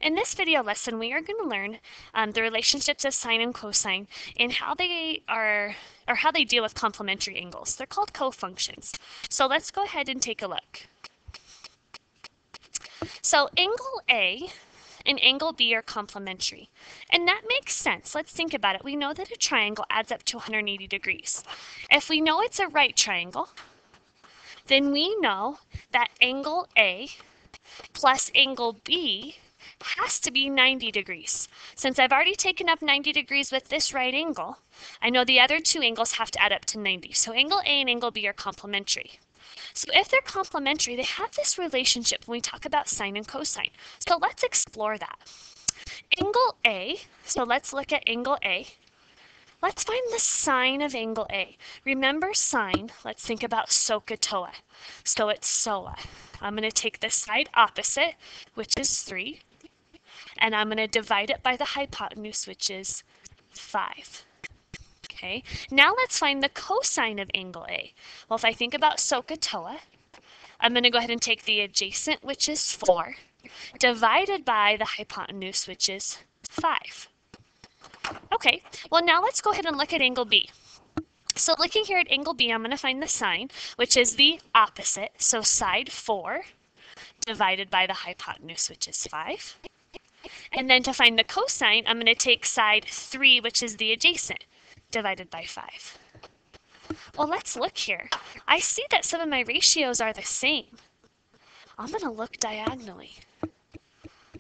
In this video lesson, we are going to learn the relationships of sine and cosine and how they are, or how they deal with complementary angles. They're called cofunctions. So let's go ahead and take a look. So angle A and angle B are complementary. And that makes sense. Let's think about it. We know that a triangle adds up to 180 degrees. If we know it's a right triangle, then we know that angle A plus angle B has to be 90 degrees. Since I've already taken up 90 degrees with this right angle, I know the other two angles have to add up to 90. So angle A and angle B are complementary. So if they're complementary, they have this relationship when we talk about sine and cosine. So let's explore that. Angle A, so let's look at angle A. Let's find the sine of angle A. Remember sine, let's think about SOHCAHTOA. So it's SOA. I'm going to take the side opposite, which is 3, and I'm going to divide it by the hypotenuse, which is 5. Okay, now let's find the cosine of angle A. Well, if I think about SOHCAHTOA, I'm going to go ahead and take the adjacent, which is 4, divided by the hypotenuse, which is 5. Okay, well now let's go ahead and look at angle B. So looking here at angle B, I'm going to find the sine, which is the opposite. So side 4 divided by the hypotenuse, which is 5. And then to find the cosine, I'm going to take side 3, which is the adjacent, divided by 5. Well, let's look here. I see that some of my ratios are the same. I'm going to look diagonally.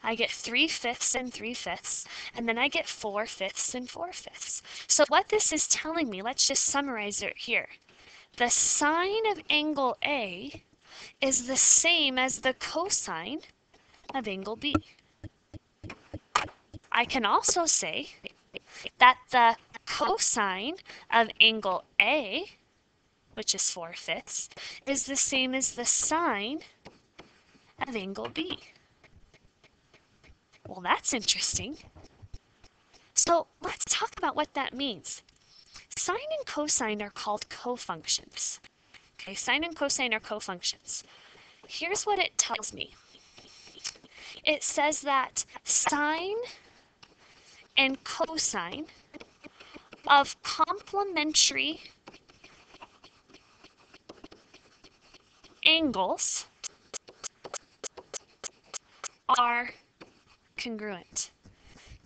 I get 3/5 and 3/5, and then I get 4/5 and 4/5. So what this is telling me, let's just summarize it here. The sine of angle A is the same as the cosine of angle B. I can also say that the cosine of angle A, which is 4/5, is the same as the sine of angle B. Well, that's interesting. So let's talk about what that means. Sine and cosine are called cofunctions. Okay, sine and cosine are cofunctions. Here's what it tells me. It says that sine and cosine of complementary angles are congruent.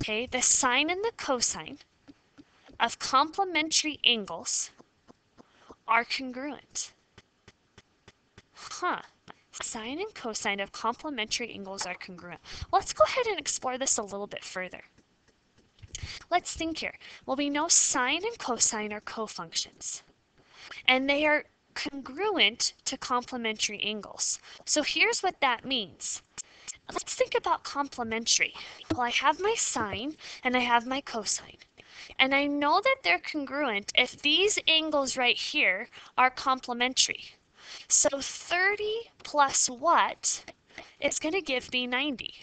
Okay, the sine and the cosine of complementary angles are congruent. Huh. Sine and cosine of complementary angles are congruent. Let's go ahead and explore this a little bit further. Let's think here. Well, we know sine and cosine are cofunctions, and they are congruent to complementary angles. So here's what that means. Let's think about complementary. Well, I have my sine and I have my cosine. And I know that they're congruent if these angles right here are complementary. So 30 plus what is going to give me 90?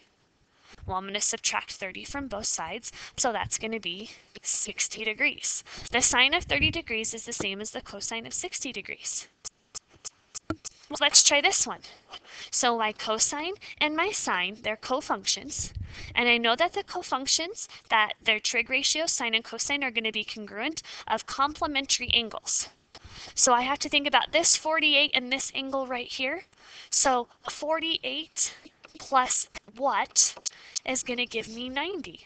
Well, I'm going to subtract 30 from both sides, so that's going to be 60 degrees. The sine of 30 degrees is the same as the cosine of 60 degrees. Well, let's try this one. So my cosine and my sine, they're cofunctions. And I know that the cofunctions, that their trig ratios, sine and cosine, are going to be congruent of complementary angles. So I have to think about this 48 and this angle right here. So 48 plus what is going to give me 90?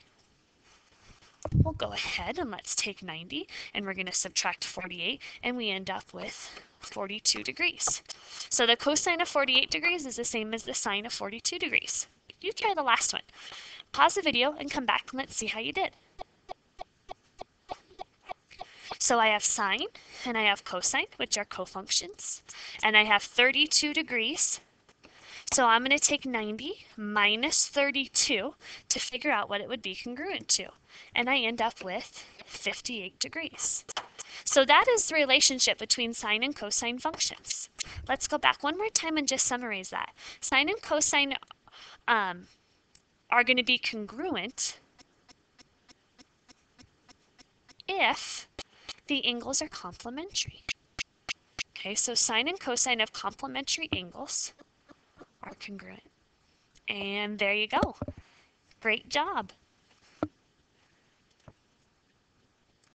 We'll go ahead and let's take 90 and we're going to subtract 48 and we end up with 42 degrees. So the cosine of 48 degrees is the same as the sine of 42 degrees. You try the last one. Pause the video and come back and let's see how you did. So I have sine and I have cosine, which are cofunctions, and I have 32 degrees. So I'm going to take 90 minus 32 to figure out what it would be congruent to. And I end up with 58 degrees. So that is the relationship between sine and cosine functions. Let's go back one more time and just summarize that. Sine and cosine are going to be congruent if the angles are complementary. Okay, so sine and cosine of complementary angles are congruent. And there you go. Great job!